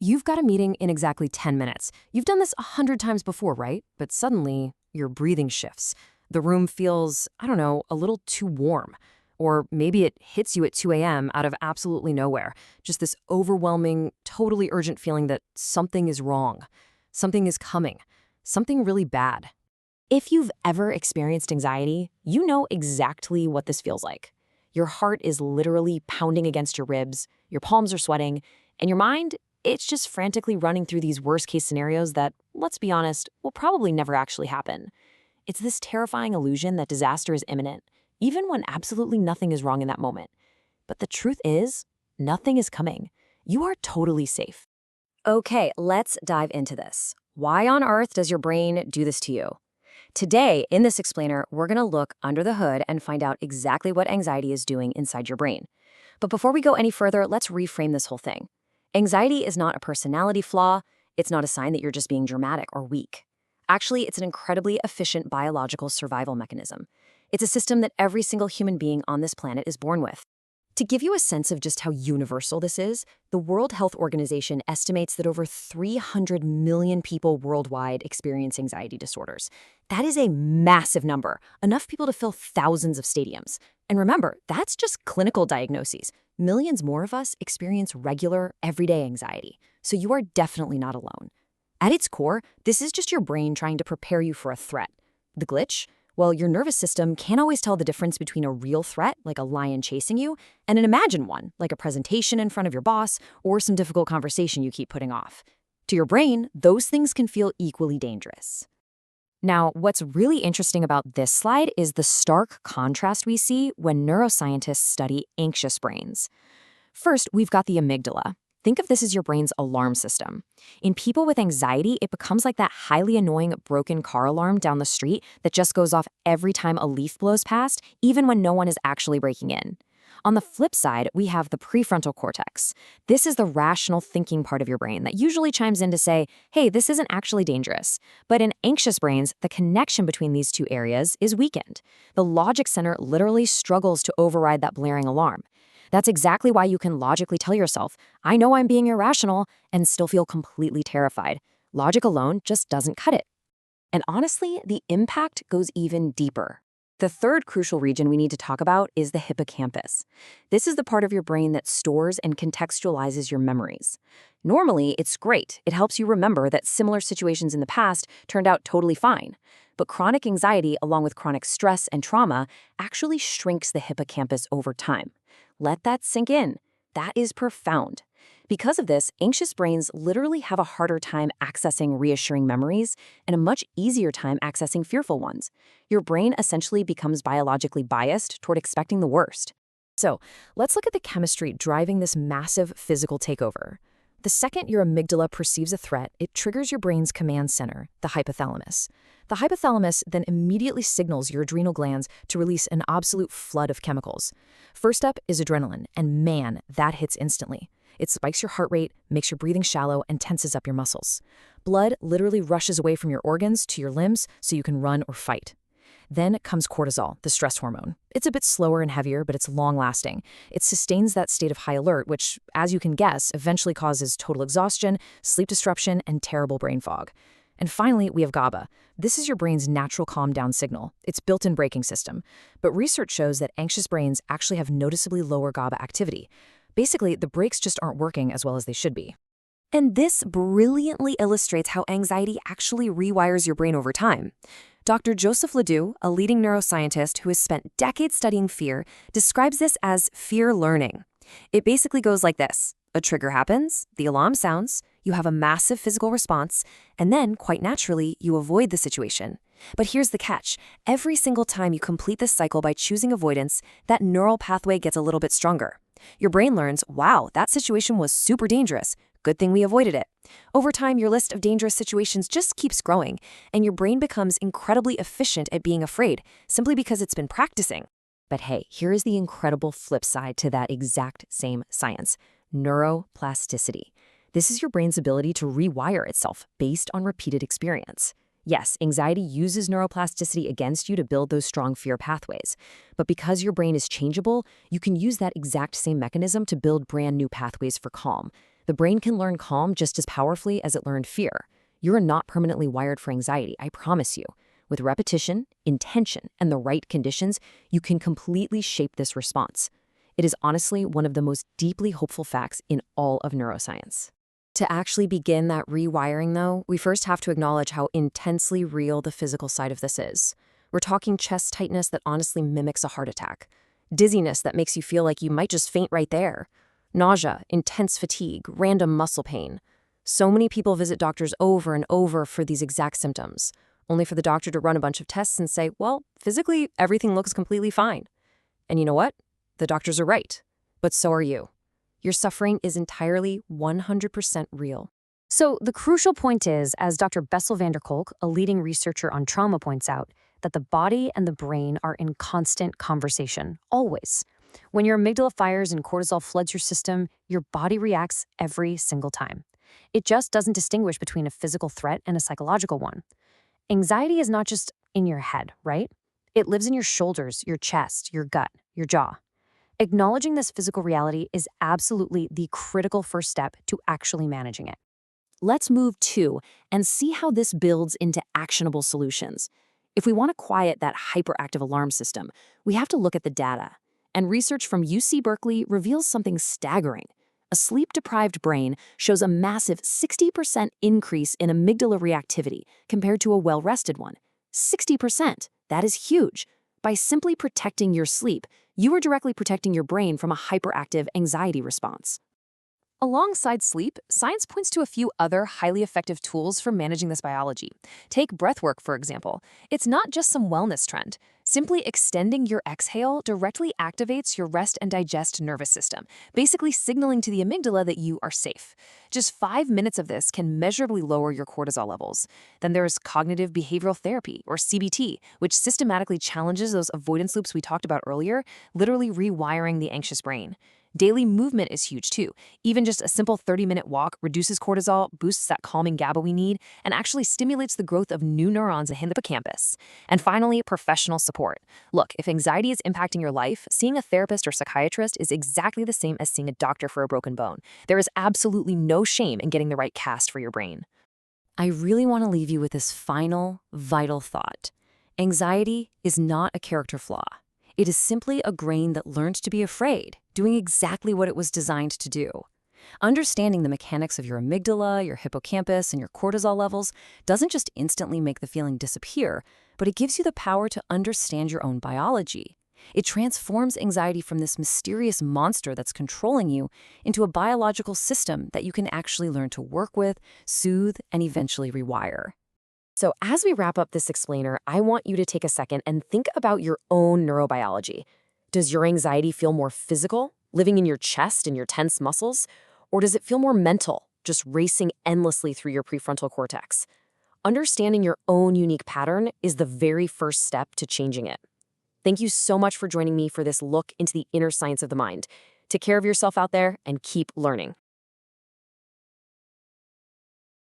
You've got a meeting in exactly 10 minutes. You've done this 100 times before, right? But suddenly, your breathing shifts. The room feels, I don't know, a little too warm. Or maybe it hits you at 2 a.m. out of absolutely nowhere. Just this overwhelming, totally urgent feeling that something is wrong. Something is coming. Something really bad. If you've ever experienced anxiety, you know exactly what this feels like. Your heart is literally pounding against your ribs, your palms are sweating, and your mind, it's just frantically running through these worst-case scenarios that, let's be honest, will probably never actually happen. It's this terrifying illusion that disaster is imminent, even when absolutely nothing is wrong in that moment. But the truth is, nothing is coming. You are totally safe. Okay, let's dive into this. Why on earth does your brain do this to you? Today, in this explainer, we're going to look under the hood and find out exactly what anxiety is doing inside your brain. But before we go any further, let's reframe this whole thing. Anxiety is not a personality flaw. It's not a sign that you're just being dramatic or weak. Actually, it's an incredibly efficient biological survival mechanism. It's a system that every single human being on this planet is born with. To give you a sense of just how universal this is, the World Health Organization estimates that over 300 million people worldwide experience anxiety disorders. That is a massive number, enough people to fill thousands of stadiums. And remember, that's just clinical diagnoses. Millions more of us experience regular, everyday anxiety, so you are definitely not alone. At its core, this is just your brain trying to prepare you for a threat. The glitch? Well, your nervous system can't always tell the difference between a real threat, like a lion chasing you, and an imagined one, like a presentation in front of your boss or some difficult conversation you keep putting off. To your brain, those things can feel equally dangerous. Now, what's really interesting about this slide is the stark contrast we see when neuroscientists study anxious brains. First, we've got the amygdala. Think of this as your brain's alarm system. In people with anxiety, it becomes like that highly annoying broken car alarm down the street that just goes off every time a leaf blows past, even when no one is actually breaking in. On the flip side, we have the prefrontal cortex. This is the rational thinking part of your brain that usually chimes in to say, hey, this isn't actually dangerous. But in anxious brains, the connection between these two areas is weakened. The logic center literally struggles to override that blaring alarm. That's exactly why you can logically tell yourself, I know I'm being irrational, and still feel completely terrified. Logic alone just doesn't cut it. And honestly, the impact goes even deeper. The third crucial region we need to talk about is the hippocampus. This is the part of your brain that stores and contextualizes your memories. Normally, it's great. It helps you remember that similar situations in the past turned out totally fine. But chronic anxiety, along with chronic stress and trauma, actually shrinks the hippocampus over time. Let that sink in. That is profound. Because of this, anxious brains literally have a harder time accessing reassuring memories and a much easier time accessing fearful ones. Your brain essentially becomes biologically biased toward expecting the worst. So, let's look at the chemistry driving this massive physical takeover. The second your amygdala perceives a threat, it triggers your brain's command center, the hypothalamus. The hypothalamus then immediately signals your adrenal glands to release an absolute flood of chemicals. First up is adrenaline, and man, that hits instantly. It spikes your heart rate, makes your breathing shallow, and tenses up your muscles. Blood literally rushes away from your organs to your limbs so you can run or fight. Then comes cortisol, the stress hormone. It's a bit slower and heavier, but it's long-lasting. It sustains that state of high alert, which, as you can guess, eventually causes total exhaustion, sleep disruption, and terrible brain fog. And finally, we have GABA. This is your brain's natural calm-down signal. It's built-in braking system. But research shows that anxious brains actually have noticeably lower GABA activity. Basically, the brakes just aren't working as well as they should be. And this brilliantly illustrates how anxiety actually rewires your brain over time. Dr. Joseph Ledoux, a leading neuroscientist who has spent decades studying fear, describes this as fear learning. It basically goes like this. A trigger happens, the alarm sounds, you have a massive physical response, and then, quite naturally, you avoid the situation. But here's the catch. Every single time you complete this cycle by choosing avoidance, that neural pathway gets a little bit stronger. Your brain learns, wow, that situation was super dangerous. Good thing we avoided it. Over time, your list of dangerous situations just keeps growing, and your brain becomes incredibly efficient at being afraid, simply because it's been practicing. But hey, here is the incredible flip side to that exact same science: neuroplasticity. This is your brain's ability to rewire itself based on repeated experience. Yes, anxiety uses neuroplasticity against you to build those strong fear pathways. But because your brain is changeable, you can use that exact same mechanism to build brand new pathways for calm. The brain can learn calm just as powerfully as it learned fear. You're not permanently wired for anxiety, I promise you. With repetition, intention, and the right conditions, you can completely shape this response. It is honestly one of the most deeply hopeful facts in all of neuroscience. To actually begin that rewiring, though, we first have to acknowledge how intensely real the physical side of this is. We're talking chest tightness that honestly mimics a heart attack, dizziness that makes you feel like you might just faint right there, nausea, intense fatigue, random muscle pain. So many people visit doctors over and over for these exact symptoms, only for the doctor to run a bunch of tests and say, well, physically, everything looks completely fine. And you know what? The doctors are right, but so are you. Your suffering is entirely 100% real. So the crucial point is, as Dr. Bessel van der Kolk, a leading researcher on trauma, points out, that the body and the brain are in constant conversation, always. When your amygdala fires and cortisol floods your system, your body reacts every single time. It just doesn't distinguish between a physical threat and a psychological one. Anxiety is not just in your head, right? It lives in your shoulders, your chest, your gut, your jaw. Acknowledging this physical reality is absolutely the critical first step to actually managing it. Let's move to and see how this builds into actionable solutions. If we want to quiet that hyperactive alarm system, we have to look at the data. And research from UC Berkeley reveals something staggering. A sleep-deprived brain shows a massive 60% increase in amygdala reactivity compared to a well-rested one. 60%. That is huge. By simply protecting your sleep, you are directly protecting your brain from a hyperactive anxiety response. Alongside sleep, science points to a few other highly effective tools for managing this biology. Take breathwork, for example. It's not just some wellness trend. Simply extending your exhale directly activates your rest and digest nervous system, basically signaling to the amygdala that you are safe. Just 5 minutes of this can measurably lower your cortisol levels. Then there's cognitive behavioral therapy, or CBT, which systematically challenges those avoidance loops we talked about earlier, literally rewiring the anxious brain. Daily movement is huge too. Even just a simple 30-minute walk reduces cortisol, boosts that calming GABA we need, and actually stimulates the growth of new neurons in the hippocampus. And finally, professional support. Look, if anxiety is impacting your life, seeing a therapist or psychiatrist is exactly the same as seeing a doctor for a broken bone. There is absolutely no shame in getting the right cast for your brain. I really want to leave you with this final, vital thought. Anxiety is not a character flaw. It is simply a brain that learned to be afraid, doing exactly what it was designed to do. Understanding the mechanics of your amygdala, your hippocampus, and your cortisol levels doesn't just instantly make the feeling disappear, but it gives you the power to understand your own biology. It transforms anxiety from this mysterious monster that's controlling you into a biological system that you can actually learn to work with, soothe, and eventually rewire. So as we wrap up this explainer, I want you to take a second and think about your own neurobiology. Does your anxiety feel more physical, living in your chest and your tense muscles? Or does it feel more mental, just racing endlessly through your prefrontal cortex? Understanding your own unique pattern is the very first step to changing it. Thank you so much for joining me for this look into the inner science of the mind. Take care of yourself out there and keep learning.